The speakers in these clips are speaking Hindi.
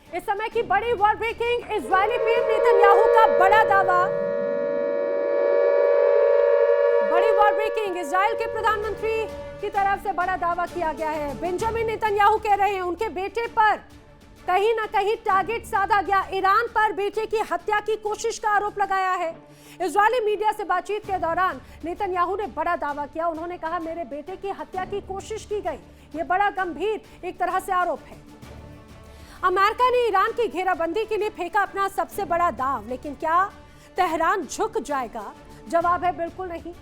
इस समय की बड़ी war breaking, Israeli PM Netanyahu का बड़ा दावा। बड़ी वॉर ब्रेकिंग, इजराइल के प्रधानमंत्री की तरफ से बड़ा दावा किया गया है। बेंजामिन नेतन्याहू कह रहे हैं उनके बेटे पर कहीं ना कहीं टारगेट साधा गया। ईरान पर बेटे की हत्या की कोशिश का आरोप लगाया है। इजरायली मीडिया से बातचीत के दौरान नेतन्याहू ने बड़ा दावा किया। उन्होंने कहा मेरे बेटे की हत्या की कोशिश की गई। यह बड़ा गंभीर एक तरह से आरोप है। अमेरिका ने ईरान की घेराबंदी के लिए फेंका अपना सबसे बड़ा दांव, लेकिन क्या तेहरान झुक जाएगा? जवाब है बिल्कुल नहीं।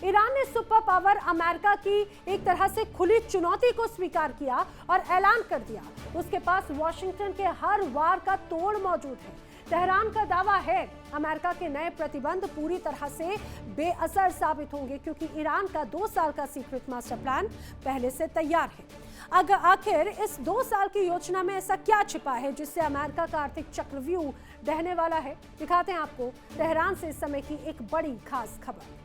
ईरान ने सुपर पावर अमेरिका की एक तरह से खुली चुनौती को स्वीकार किया और ऐलान कर दिया उसके पास वॉशिंगटन के हर वार का तोड़ मौजूद है। तेहरान का दावा है अमेरिका के नए प्रतिबंध पूरी तरह से बेअसर साबित होंगे, क्योंकि ईरान का 2 साल का सीक्रेट मास्टर प्लान पहले से तैयार है। अगर आखिर इस 2 साल की योजना में ऐसा क्या छिपा है जिससे अमेरिका का आर्थिक चक्रव्यूह ढहने वाला है? दिखाते हैं आपको तेहरान से इस समय की एक बड़ी खास खबर।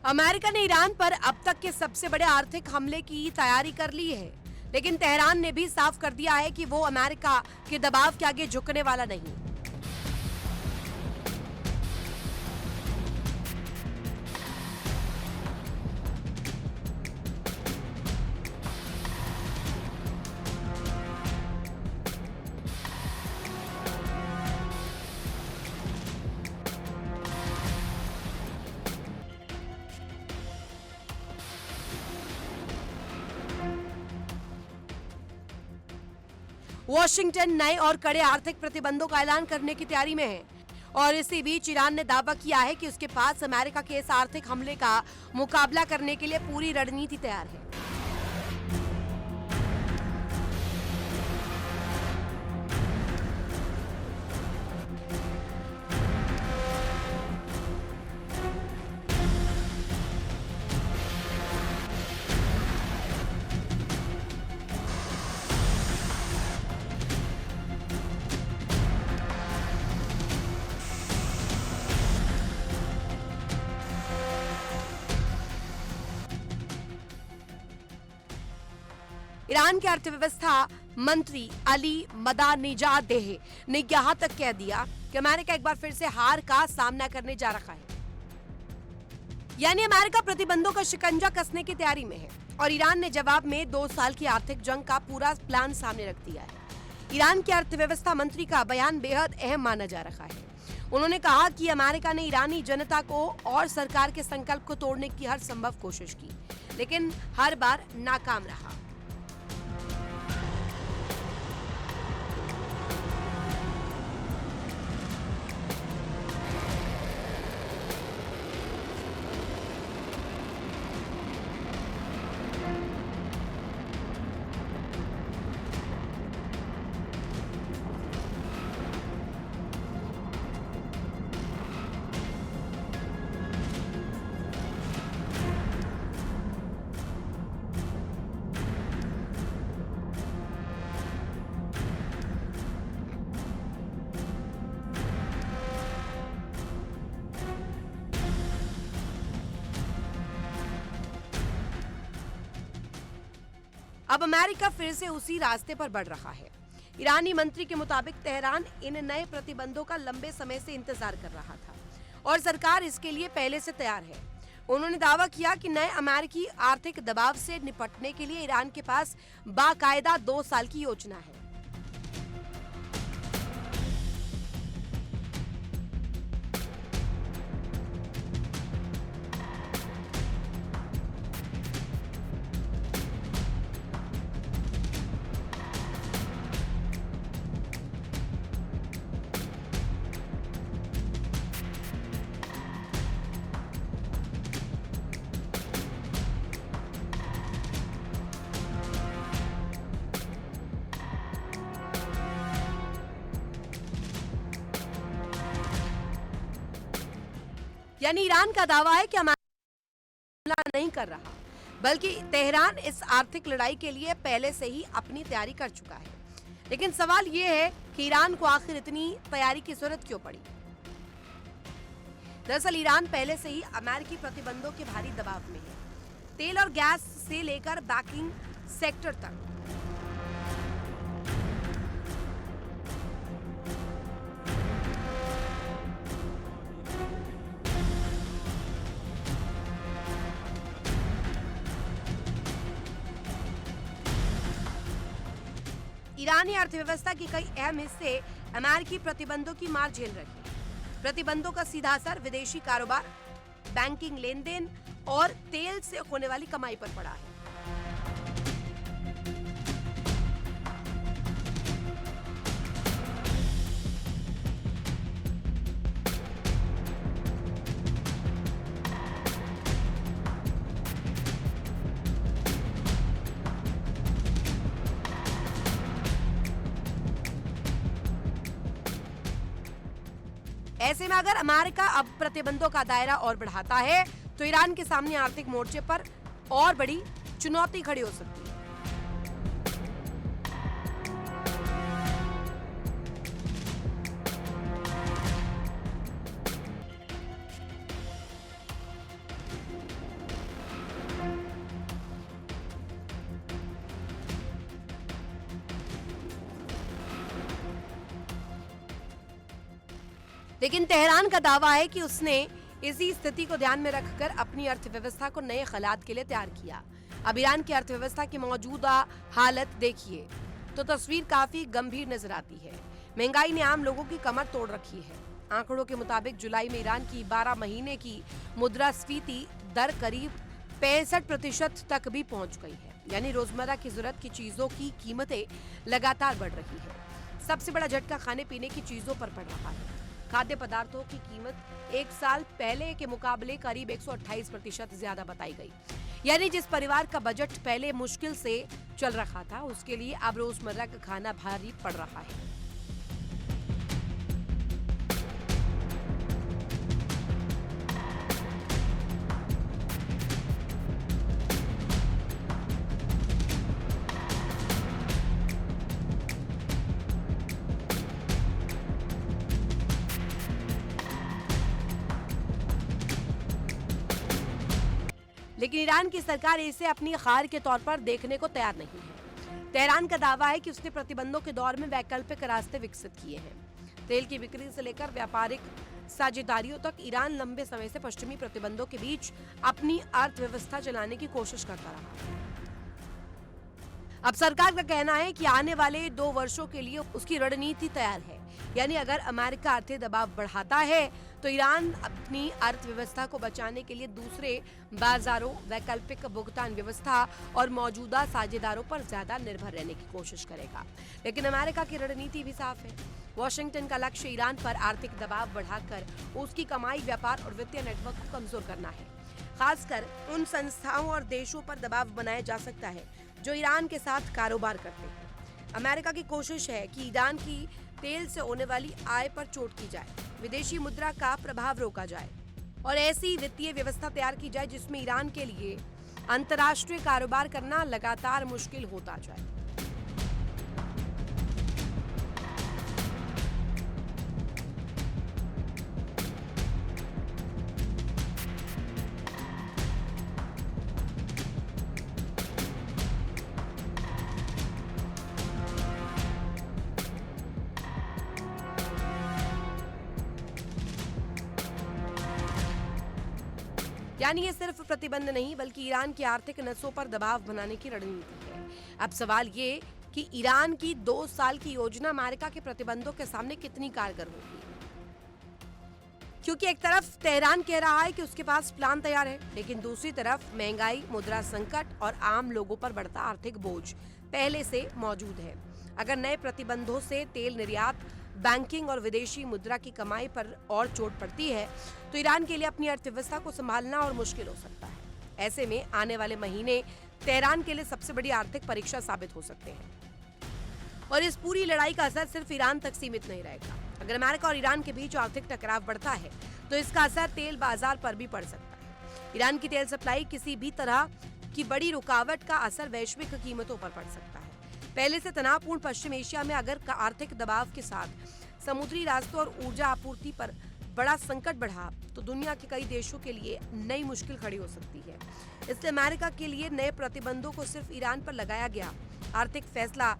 अमेरिका ने ईरान पर अब तक के सबसे बड़े आर्थिक हमले की तैयारी कर ली है, लेकिन तेहरान ने भी साफ कर दिया है कि वो अमेरिका के दबाव के आगे झुकने वाला नहीं। वॉशिंगटन नए और कड़े आर्थिक प्रतिबंधों का ऐलान करने की तैयारी में है और इसी बीच ईरान ने दावा किया है कि उसके पास अमेरिका के इस आर्थिक हमले का मुकाबला करने के लिए पूरी रणनीति तैयार है। ईरान के अर्थव्यवस्था मंत्री अली मदानिजादेह ने यहां तक कह दिया कि अमेरिका एक बार फिर से हार का सामना करने जा रहा है। यानी अमेरिका प्रतिबंधों का शिकंजा कसने की तैयारी में है और ईरान ने जवाब में 2 साल की आर्थिक जंग का पूरा प्लान सामने रख दिया है। ईरान के अर्थव्यवस्था मंत्री का बयान बेहद अहम माना जा रहा है। उन्होंने कहा कि अमेरिका ने ईरानी जनता को और सरकार के संकल्प को तोड़ने की हर संभव कोशिश की, लेकिन हर बार नाकाम रहा। अब अमेरिका फिर से उसी रास्ते पर बढ़ रहा है। ईरानी मंत्री के मुताबिक तेहरान इन नए प्रतिबंधों का लंबे समय से इंतजार कर रहा था और सरकार इसके लिए पहले से तैयार है। उन्होंने दावा किया कि नए अमेरिकी आर्थिक दबाव से निपटने के लिए ईरान के पास बाकायदा 2 साल की योजना है। यानी ईरान का दावा है कि हमला नहीं कर रहा, बल्कि तेहरान इस आर्थिक लड़ाई के लिए पहले से ही अपनी तैयारी कर चुका है। लेकिन सवाल यह है कि ईरान को आखिर इतनी तैयारी की जरूरत क्यों पड़ी। दरअसल ईरान पहले से ही अमेरिकी प्रतिबंधों के भारी दबाव में है, तेल और गैस से लेकर बैंकिंग सेक्टर तक। ईरानी अर्थव्यवस्था की कई अहम हिस्से अमेरिकी प्रतिबंधों की मार झेल रहे हैं। प्रतिबंधों का सीधा असर विदेशी कारोबार, बैंकिंग लेन देन और तेल से होने वाली कमाई पर पड़ा है। ऐसे में अगर अमेरिका अब प्रतिबंधों का दायरा और बढ़ाता है तो ईरान के सामने आर्थिक मोर्चे पर और बड़ी चुनौती खड़ी हो सकती है। लेकिन तेहरान का दावा है कि उसने इसी स्थिति को ध्यान में रखकर अपनी अर्थव्यवस्था को नए हालात के लिए तैयार किया। अब ईरान की अर्थव्यवस्था की मौजूदा हालत देखिए तो तस्वीर काफी गंभीर नजर आती है। महंगाई ने आम लोगों की कमर तोड़ रखी है। आंकड़ों के मुताबिक जुलाई में ईरान की 12 महीने की मुद्रास्फीति दर करीब 65% तक भी पहुंच गई है। यानी रोजमर्रा की जरूरत की चीजों की कीमतें लगातार बढ़ रही है। सबसे बड़ा झटका खाने पीने की चीजों पर पड़ रहा है। खाद्य पदार्थों की कीमत एक साल पहले के मुकाबले करीब 128% ज्यादा बताई गई। यानी जिस परिवार का बजट पहले मुश्किल से चल रहा था, उसके लिए अब रोजमर्रा का खाना भारी पड़ रहा है। लेकिन ईरान की सरकार इसे अपनी हार के तौर पर देखने को तैयार नहीं है। तेहरान का दावा है कि उसने प्रतिबंधों के दौर में वैकल्पिक रास्ते विकसित किए हैं। तेल की बिक्री से लेकर व्यापारिक साझेदारियों तक ईरान लंबे समय से पश्चिमी प्रतिबंधों के बीच अपनी अर्थव्यवस्था चलाने की कोशिश करता रहा। अब सरकार का कहना है कि आने वाले 2 वर्षों के लिए उसकी रणनीति तैयार है। यानी अगर अमेरिका आर्थिक दबाव बढ़ाता है तो ईरान अपनी अर्थव्यवस्था को बचाने के लिए दूसरे बाजारों, वैकल्पिक भुगतान व्यवस्था और मौजूदा साझेदारों पर ज्यादा निर्भर रहने की कोशिश करेगा। लेकिन अमेरिका की रणनीति भी साफ है। वॉशिंगटन का लक्ष्य ईरान पर आर्थिक दबाव बढ़ाकर उसकी कमाई, व्यापार और वित्तीय नेटवर्क को कमजोर करना है। खासकर उन संस्थाओं और देशों पर दबाव बनाया जा सकता है जो ईरान के साथ कारोबार करते हैं। अमेरिका की कोशिश है कि ईरान की तेल से होने वाली आय पर चोट की जाए, विदेशी मुद्रा का प्रभाव रोका जाए और ऐसी वित्तीय व्यवस्था तैयार की जाए जिसमें ईरान के लिए अंतर्राष्ट्रीय कारोबार करना लगातार मुश्किल होता जाए। यानी ये सिर्फ प्रतिबंध नहीं बल्कि ईरान की आर्थिक नसों पर दबाव बनाने की रणनीति है। अब सवाल ये कि ईरान की 2 साल की योजना अमेरिका के प्रतिबंधों के सामने कितनी कारगर होगी। क्योंकि एक तरफ तेहरान कह रहा है कि उसके पास प्लान तैयार है, लेकिन दूसरी तरफ महंगाई, मुद्रा संकट और आम लोगों पर बढ़ता आर्थिक बोझ पहले से मौजूद है। अगर नए प्रतिबंधों से तेल निर्यात, बैंकिंग और विदेशी मुद्रा की कमाई पर और चोट पड़ती है तो ईरान के लिए अपनी अर्थव्यवस्था को संभालना और मुश्किल हो सकता है। ऐसे में आने वाले महीने तेहरान के लिए सबसे बड़ी आर्थिक परीक्षा साबित हो सकते हैं और इस पूरी लड़ाई का असर सिर्फ ईरान तक सीमित नहीं रहेगा। अगर अमेरिका और ईरान के बीच आर्थिक टकराव बढ़ता है तो इसका असर तेल बाजार पर भी पड़ सकता है। ईरान की तेल सप्लाई किसी भी तरह की बड़ी रुकावट का असर वैश्विक कीमतों पर पड़ सकता है। पहले से तनावपूर्ण पश्चिम एशिया में अगर आर्थिक दबाव के साथ समुद्री रास्तों और ऊर्जा आपूर्ति पर बड़ा संकट बढ़ा तो दुनिया के कई देशों के लिए नई मुश्किल खड़ी हो सकती है। इसलिए अमेरिका के लिए नए प्रतिबंधों को सिर्फ ईरान पर लगाया गया आर्थिक फैसला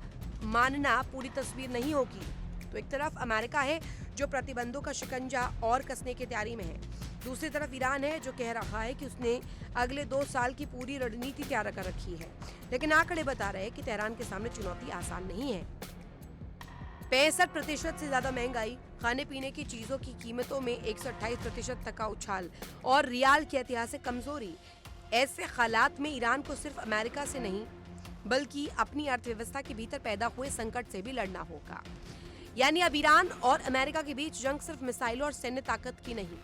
मानना पूरी तस्वीर नहीं होगी। तो एक तरफ अमेरिका है जो प्रतिबंधों का शिकंजा और कसने की तैयारी में है, दूसरी तरफ ईरान है जो कह रहा है कि उसने अगले 2 साल की पूरी रणनीति तैयार कर रखी है। लेकिन आंकड़े बता रहे हैं कि तेहरान के सामने चुनौती आसान नहीं है। 65% से ज्यादा महंगाई, खाने पीने की चीजों की कीमतों में 128% तक का उछाल और रियाल की ऐतिहासिक कमजोरी। ऐसे हालात में ईरान को सिर्फ अमेरिका से नहीं बल्कि अपनी अर्थव्यवस्था के भीतर पैदा हुए संकट से भी लड़ना होगा। यानी अब ईरान और अमेरिका के बीच जंग सिर्फ मिसाइलों और सैन्य ताकत की नहीं,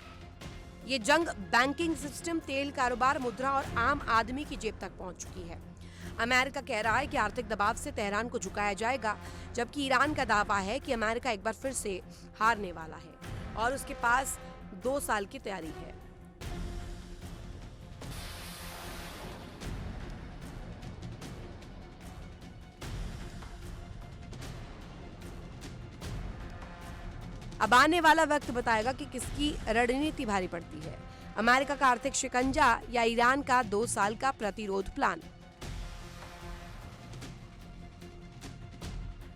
ये जंग बैंकिंग सिस्टम, तेल कारोबार, मुद्रा और आम आदमी की जेब तक पहुंच चुकी है। अमेरिका कह रहा है कि आर्थिक दबाव से तेहरान को झुकाया जाएगा, जबकि ईरान का दावा है कि अमेरिका एक बार फिर से हारने वाला है और उसके पास 2 साल की तैयारी है। अब आने वाला वक्त बताएगा कि किसकी रणनीति भारी पड़ती है, अमेरिका का आर्थिक शिकंजा या ईरान का 2 साल का प्रतिरोध plan.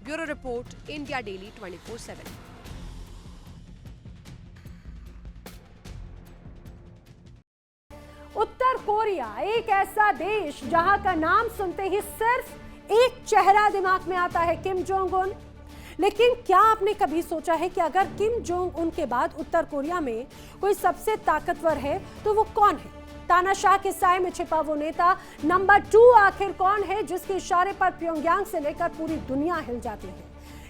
Bureau report, India daily 24/7। उत्तर कोरिया एक ऐसा देश जहां का नाम सुनते ही सिर्फ एक चेहरा दिमाग में आता है, किम जोंग उन। लेकिन क्या आपने कभी सोचा है कि अगर किम जोंग उन के बाद उत्तर कोरिया में कोई सबसे ताकतवर है तो वो कौन है? तानाशाह के साए में छिपा वो नेता नंबर 2 आखिर कौन है जिसके इशारे पर प्योंगयांग से लेकर पूरी दुनिया हिल जाती है?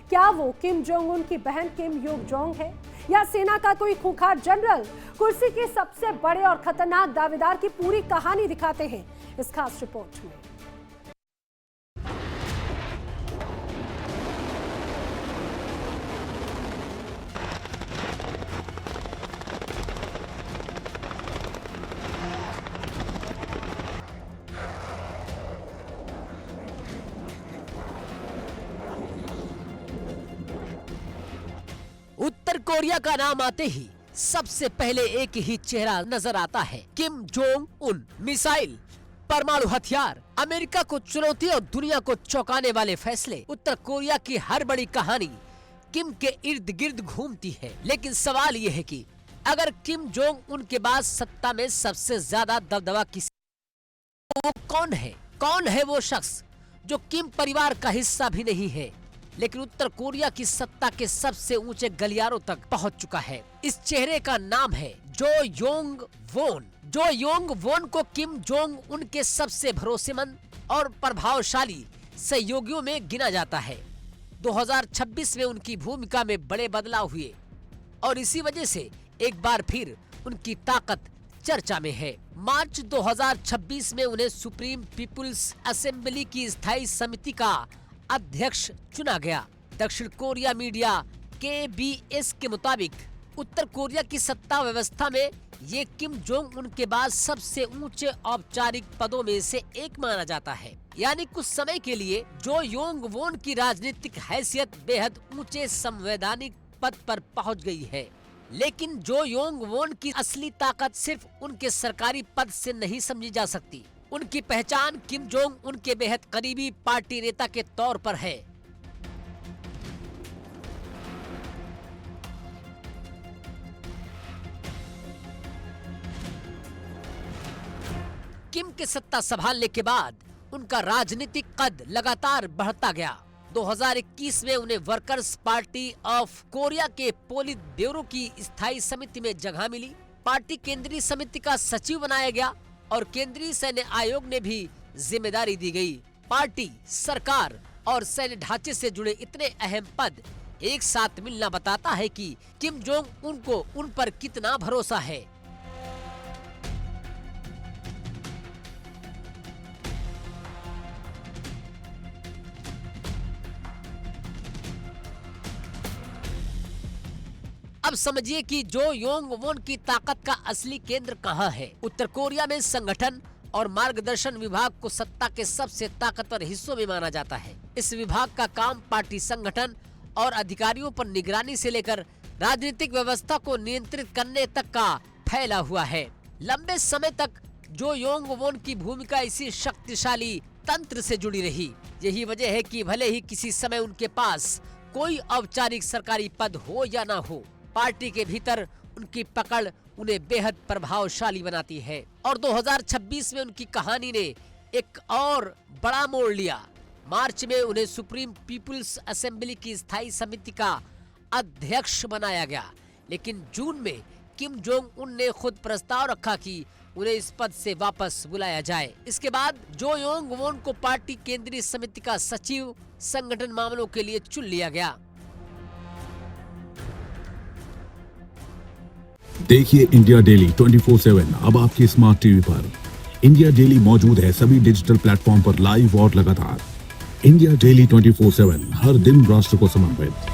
क्या वो किम जोंग उन की बहन किम योंग जोंग है या सेना का कोई खूंखार जनरल? कुर्सी के सबसे बड़े और खतरनाक दावेदार की पूरी कहानी दिखाते हैं इस खास रिपोर्ट में। उत्तर कोरिया का नाम आते ही सबसे पहले एक ही चेहरा नजर आता है, किम जोंग उन। मिसाइल, परमाणु हथियार, अमेरिका को चुनौती और दुनिया को चौंकाने वाले फैसले। उत्तर कोरिया की हर बड़ी कहानी किम के इर्द गिर्द घूमती है। लेकिन सवाल ये है कि अगर किम जोंग उन के बाद सत्ता में सबसे ज्यादा दबदबा किसी, तो वो कौन है? कौन है वो शख्स जो किम परिवार का हिस्सा भी नहीं है लेकिन उत्तर कोरिया की सत्ता के सबसे ऊंचे गलियारों तक पहुंच चुका है? इस चेहरे का नाम है जो योंग वोन। जो योंग वोन को किम जोंग उन के सबसे भरोसेमंद और प्रभावशाली सहयोगियों में गिना जाता है। 2026 में उनकी भूमिका में बड़े बदलाव हुए और इसी वजह से एक बार फिर उनकी ताकत चर्चा में है। मार्च 2026 में उन्हें सुप्रीम पीपुल्स असेंबली की स्थायी समिति का अध्यक्ष चुना गया। दक्षिण कोरिया मीडिया KBS के मुताबिक उत्तर कोरिया की सत्ता व्यवस्था में ये किम जोंग उन के बाद सबसे ऊंचे औपचारिक पदों में से एक माना जाता है। यानी कुछ समय के लिए जो योंग वोन की राजनीतिक हैसियत बेहद ऊंचे संवैधानिक पद पर पहुंच गई है। लेकिन जो योंग वोन की असली ताकत सिर्फ उनके सरकारी पद से नहीं समझी जा सकती। उनकी पहचान किम जोंग उनके बेहद करीबी पार्टी नेता के तौर पर है। किम के सत्ता संभालने के बाद उनका राजनीतिक कद लगातार बढ़ता गया। 2021 में उन्हें वर्कर्स पार्टी ऑफ कोरिया के पोलित ब्यूरो की स्थायी समिति में जगह मिली। पार्टी केंद्रीय समिति का सचिव बनाया गया और केंद्रीय सैन्य आयोग ने भी जिम्मेदारी दी गई। पार्टी, सरकार और सैन्य ढांचे से जुड़े इतने अहम पद एक साथ मिलना बताता है कि किम जोंग उनको उन पर कितना भरोसा है। अब समझिए कि जो योंग वोन की ताकत का असली केंद्र कहाँ है। उत्तर कोरिया में संगठन और मार्गदर्शन विभाग को सत्ता के सबसे ताकतवर हिस्सों में माना जाता है। इस विभाग का काम पार्टी संगठन और अधिकारियों पर निगरानी से लेकर राजनीतिक व्यवस्था को नियंत्रित करने तक का फैला हुआ है। लंबे समय तक जो योंग वोन की भूमिका इसी शक्तिशाली तंत्र से जुड़ी रही। यही वजह है कि भले ही किसी समय उनके पास कोई औपचारिक सरकारी पद हो या ना हो, पार्टी के भीतर उनकी पकड़ उन्हें बेहद प्रभावशाली बनाती है। और 2026 में उनकी कहानी ने एक और बड़ा मोड़ लिया। मार्च में उन्हें सुप्रीम पीपुल्स असेंबली की स्थायी समिति का अध्यक्ष बनाया गया, लेकिन जून में किम जोंग उन ने खुद प्रस्ताव रखा कि उन्हें इस पद से वापस बुलाया जाए। इसके बाद जो योंग वोन को पार्टी केंद्रीय समिति का सचिव संगठन मामलों के लिए चुन लिया गया। देखिए इंडिया डेली 24/7 अब आपके स्मार्ट टीवी पर। इंडिया डेली मौजूद है सभी डिजिटल प्लेटफॉर्म पर लाइव और लगातार। इंडिया डेली 24/7 हर दिन राष्ट्र को समर्पित।